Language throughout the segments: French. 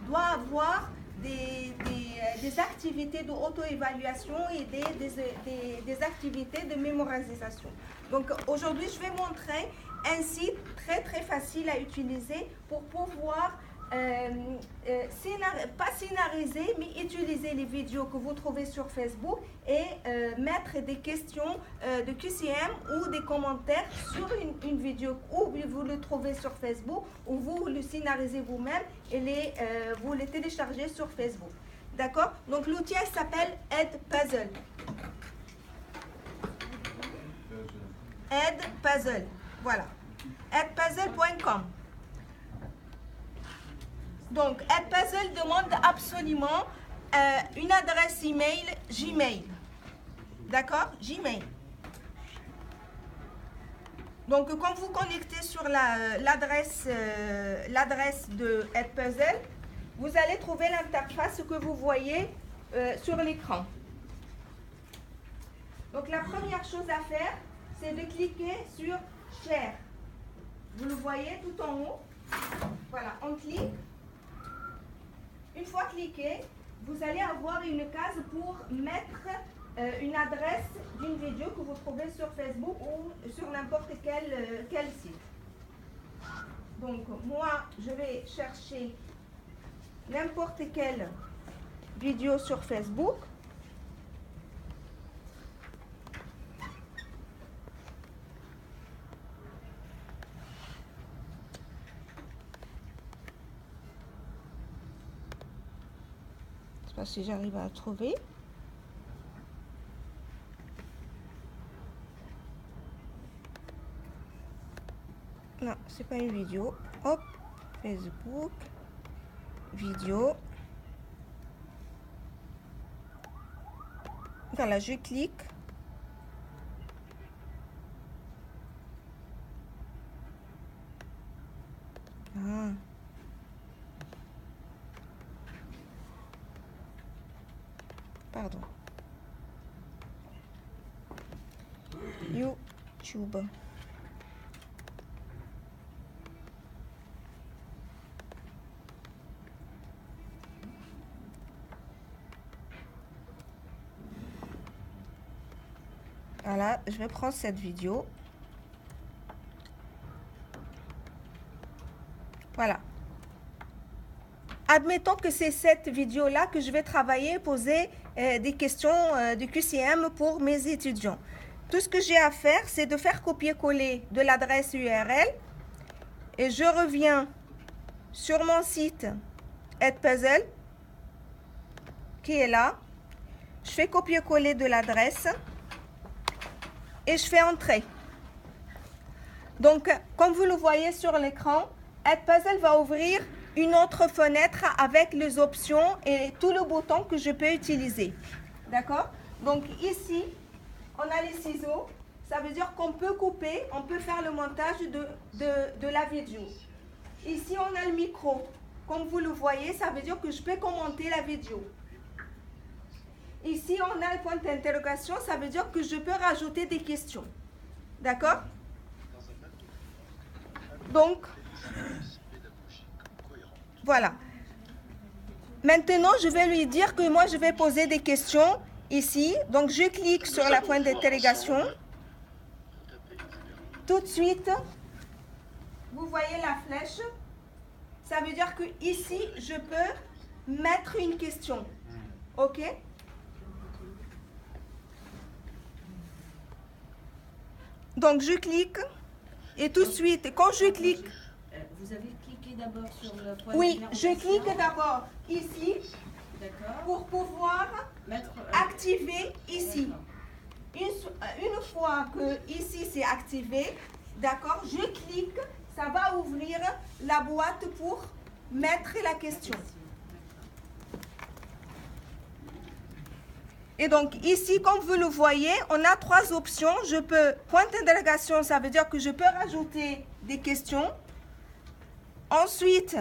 doit avoir des activités d'auto-évaluation et des activités de mémorisation. Donc aujourd'hui, je vais montrer un site très très facile à utiliser pour pouvoir pas scénariser, mais utiliser les vidéos que vous trouvez sur Facebook et mettre des questions de QCM ou des commentaires sur une vidéo, ou vous le trouvez sur Facebook, ou vous le scénarisez vous-même et vous le téléchargez sur Facebook. D'accord? Donc l'outil s'appelle Edpuzzle. Edpuzzle. Voilà. Edpuzzle.com. Donc, Edpuzzle demande absolument une adresse email Gmail. D'accord? Gmail. Donc, quand vous connectez sur l'adresse de Edpuzzle, vous allez trouver l'interface que vous voyez sur l'écran. Donc, la première chose à faire, c'est de cliquer sur Share. Vous le voyez tout en haut. Voilà, on clique. Une fois cliqué, vous allez avoir une case pour mettre une adresse d'une vidéo que vous trouvez sur Facebook ou sur n'importe quel site. Donc, moi, je vais chercher n'importe quelle vidéo sur Facebook. Je ne sais pas si j'arrive à la trouver. Non, c'est pas une vidéo. Hop, Facebook, vidéo. Voilà, je clique. Ah. Pardon. YouTube. Voilà, je vais prendre cette vidéo. Voilà. Admettons que c'est cette vidéo-là que je vais travailler, poser des questions de QCM pour mes étudiants. Tout ce que j'ai à faire, c'est de faire copier-coller de l'adresse URL et je reviens sur mon site Edpuzzle qui est là. Je fais copier-coller de l'adresse et je fais entrer. Donc, comme vous le voyez sur l'écran, Edpuzzle va ouvrir une autre fenêtre avec les options et tous les boutons que je peux utiliser. D'accord? Donc ici, on a les ciseaux. Ça veut dire qu'on peut couper, on peut faire le montage de la vidéo. Ici, on a le micro. Comme vous le voyez, ça veut dire que je peux commenter la vidéo. Ici, on a le point d'interrogation. Ça veut dire que je peux rajouter des questions. D'accord? Donc, voilà. Maintenant, je vais lui dire que moi, je vais poser des questions ici. Donc, je clique sur la pointe d'interrogation. Tout de suite, vous voyez la flèche. Ça veut dire que ici, je peux mettre une question. OK? Donc, je clique. Et tout de suite, quand je clique... Vous avez cliqué d'abord sur le point Oui, je clique d'abord ici pour pouvoir activer ici. Une fois que ici c'est activé, d'accord, je clique, ça va ouvrir la boîte pour mettre la question. Et donc ici, comme vous le voyez, on a trois options. Je peux, point d'interrogation, ça veut dire que je peux rajouter des questions. Ensuite,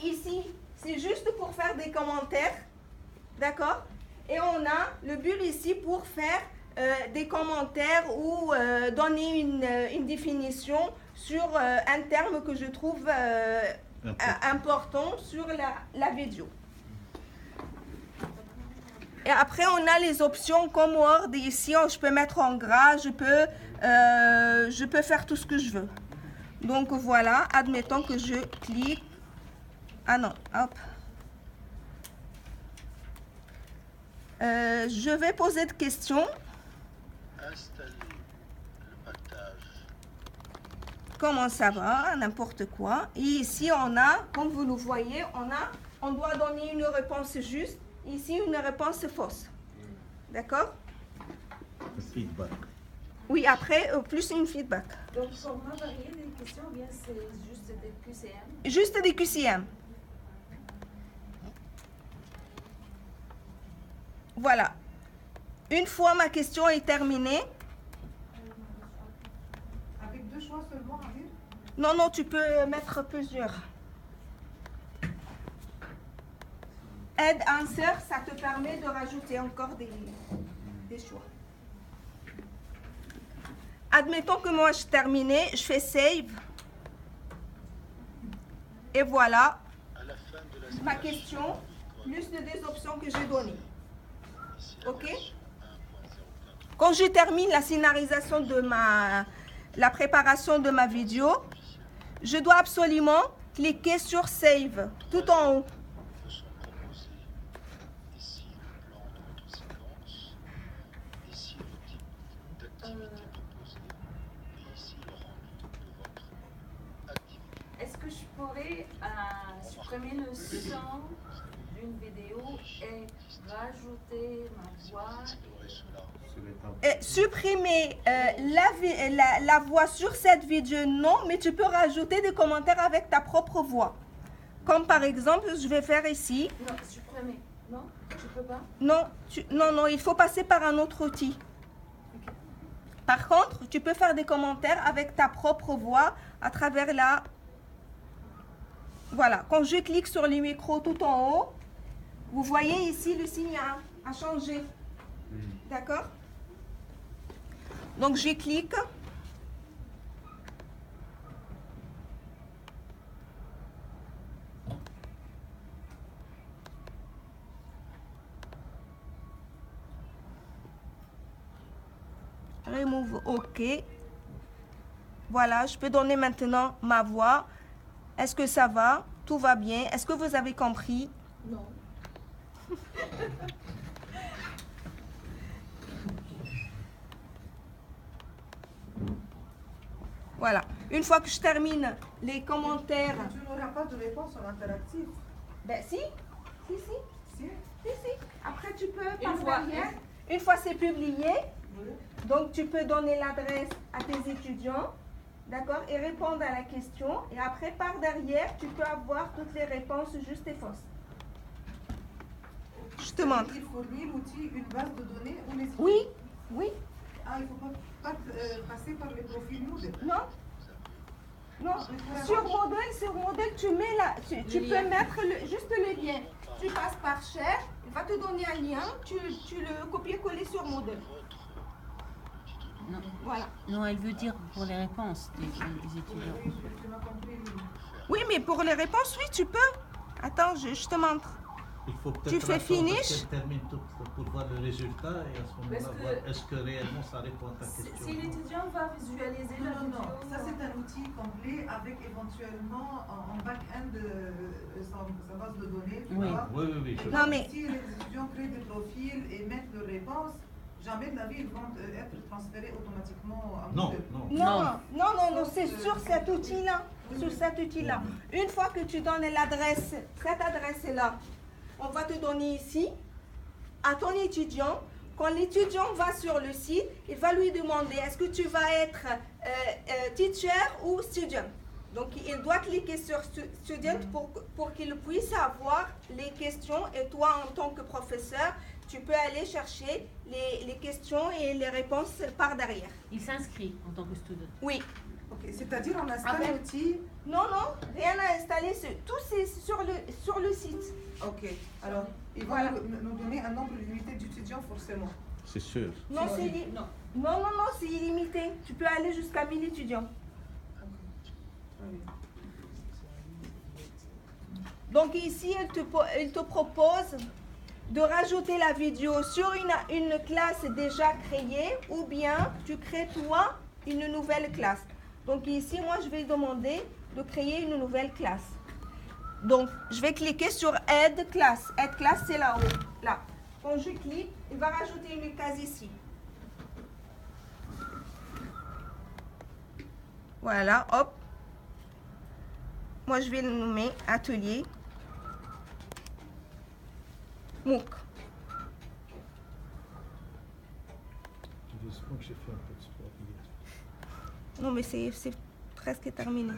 ici, c'est juste pour faire des commentaires, d'accord? Et on a le bulle ici pour faire des commentaires ou donner une définition sur un terme que je trouve important sur la vidéo. Et après, on a les options comme Word. Ici, je peux mettre en gras, je peux faire tout ce que je veux. Donc voilà, admettons que je clique. Ah non, hop. Je vais poser des questions. Installer le pactage. Comment ça va, n'importe quoi. Et ici, on a, comme vous le voyez, on doit donner une réponse juste. Ici, une réponse fausse. D'accord? Feedback. Oui, après, plus une feedback. Donc, format varié des questions, ou bien c'est juste des QCM? Juste des QCM. Voilà. Une fois ma question est terminée. Avec 2 choix seulement, Amir? Non, non, tu peux mettre plusieurs. Add answer, ça te permet de rajouter encore des choix. Admettons que moi je terminé, je fais save. Et voilà À la fin de la ma question, plus de deux options que j'ai données. Ok? Quand je termine la scénarisation de la préparation de ma vidéo, je dois absolument cliquer sur save tout en haut. sont proposés. Ici le plan de votre séquence. Ici le type d'activité proposée. Et ici le rendu de votre activité. Est-ce que je pourrais supprimer le son d'une vidéo et rajouter ma voix? Explorer cela. Supprimer la voix sur cette vidéo, non, mais tu peux rajouter des commentaires avec ta propre voix. Comme par exemple, je vais faire ici. Non, supprimer. Non, tu peux pas? Non, non, il faut passer par un autre outil. Par contre, tu peux faire des commentaires avec ta propre voix à travers la... Voilà, quand je clique sur le micro tout en haut, vous voyez ici le signe a changé. D'accord? Donc, je clique. Remove OK. Voilà, je peux donner maintenant ma voix. Est-ce que ça va? Tout va bien? Est-ce que vous avez compris? Non. Voilà. Une fois que je termine les commentaires... Tu n'auras pas de réponse en interactif. Ben si. Si. Si? Si. Après, tu peux Une fois. derrière. Une fois c'est publié, Oui. donc tu peux donner l'adresse à tes étudiants, d'accord, et répondre à la question. Et après, par derrière, tu peux avoir toutes les réponses justes et fausses. Je te montre. Il fournit l'outil une base de données où les... Oui. Ah, il ne faut pas passer par les profils Moodle. Non, sur modèle, tu mets là, tu peux mettre juste le lien. Tu passes par Cher, il va te donner un lien, tu le copier-coller sur modèle. Non. Voilà. Non, elle veut dire pour les réponses des étudiants. Oui, tu m'as compris. Oui, mais pour les réponses, oui, tu peux. Attends, je te montre. Il faut peut-être Tu fais attendre finish. qu'elle termine tout pour voir le résultat et à ce moment-là, Parce que- voir est-ce que réellement ça répond à ta question. Si l'étudiant va visualiser la vidéo... Non. Ça, c'est un outil complet avec éventuellement en back-end sa base de données. Tu Oui. vois. Oui. Et Non, donc, mais- si les étudiants créent des profils et mettent leurs réponses, jamais de la vie ils vont être transférés automatiquement à Non, Moodle. non. Non, c'est sur cet outil-là. Sur cet outil-là. Une fois que tu donnes l'adresse, cette adresse-là, on va te donner ici à ton étudiant. Quand l'étudiant va sur le site, il va lui demander est-ce que tu vas être teacher ou student. Donc, il doit cliquer sur student pour qu'il puisse avoir les questions. Et toi, en tant que professeur, tu peux aller chercher les questions et les réponses par derrière. Il s'inscrit en tant que student. Oui. Ok, c'est-à-dire on installe Avec- l'outil. Non, rien à installer. Tout c'est sur le site. Ok, alors ils vont Voilà. nous donner un nombre limité d'étudiants forcément. C'est sûr. Non, C'est- non, c'est illimité. Tu peux aller jusqu'à 1000 étudiants. Ok. Très bien. Donc ici, il te propose de rajouter la vidéo sur une classe déjà créée ou bien tu crées toi une nouvelle classe. Donc ici, moi, je vais demander de créer une nouvelle classe. Donc, je vais cliquer sur Add Class. Add Class, c'est là-haut. Là. Quand je clique, il va rajouter une case ici. Voilà, hop. Moi, je vais le nommer Atelier MOOC. Doucement que j'ai fait un peu de sport hier. Non, mais c'est presque terminé.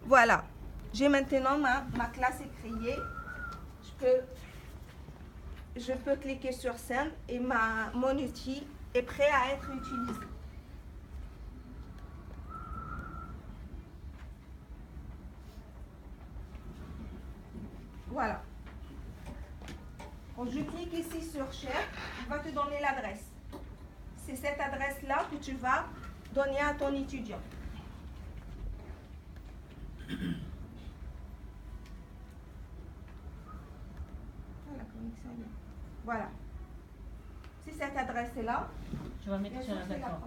Voilà. J'ai maintenant ma classe est créée. Je peux cliquer sur Send et mon outil est prêt à être utilisé. Voilà. Quand je clique ici sur Share, il va te donner l'adresse. C'est cette adresse-là que tu vas donner à ton étudiant. Voilà. C'est cette adresse-là. Je vais mettre sur la plateforme.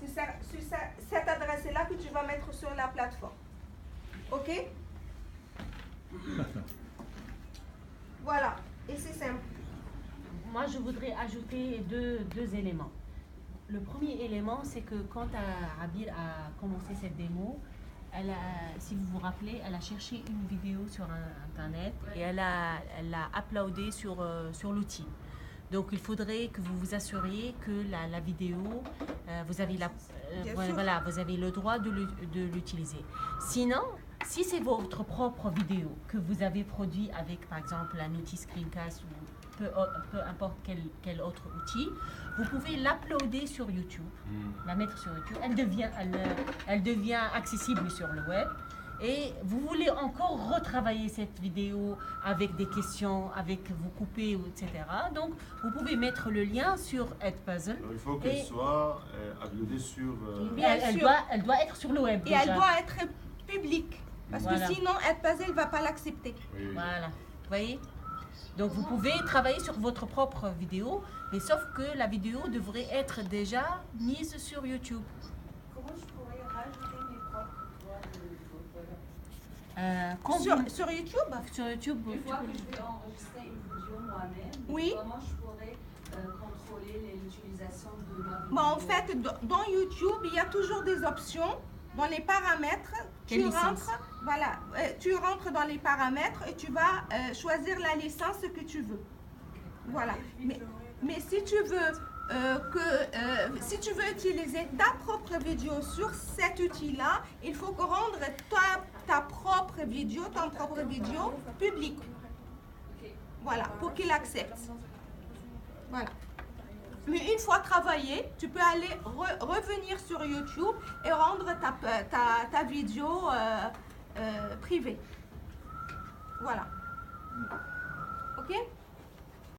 C'est cette adresse-là que tu vas mettre sur la plateforme. OK? Voilà. Et c'est simple. Moi, je voudrais ajouter deux éléments. Le premier élément, c'est que quand Abil a commencé cette démo, si vous vous rappelez, elle a cherché une vidéo sur Internet et elle l'a uploadée sur l'outil. Donc, il faudrait que vous vous assuriez que la vidéo, vous avez le droit de l'utiliser. Sinon, si c'est votre propre vidéo que vous avez produit avec, par exemple, un outil Screencast ou peu importe quel autre outil, vous pouvez l'uploader sur YouTube, la mettre sur YouTube. Elle devient accessible sur le web. Et vous voulez encore retravailler cette vidéo avec des questions, vous couper, etc. Donc, vous pouvez mettre le lien sur Edpuzzle. Il faut qu'elle soit uploadée sur... Elle doit être sur le web. Et déjà. elle doit être publique. Parce Voilà. que sinon, Edpuzzle ne va pas l'accepter. Oui. Voilà. Vous voyez? Donc, vous pouvez travailler sur votre propre vidéo, mais sauf que la vidéo devrait être déjà mise sur YouTube. Comment je pourrais rajouter mes propres voix Sur YouTube? Sur YouTube, Une fois que je vais enregistrer une vidéo moi-même, Oui. comment je pourrais contrôler l'utilisation de ma vidéo? Bon, en fait, dans YouTube, il y a toujours des options. Dans les paramètres, tu rentres dans les paramètres et tu vas choisir la licence que tu veux. Voilà. Mais si tu veux si tu veux utiliser ta propre vidéo sur cet outil-là, il faut rendre ta propre vidéo publique. Voilà, pour qu'il accepte. Voilà. Mais une fois travaillé, tu peux aller revenir sur YouTube et rendre ta vidéo privée. Voilà. OK?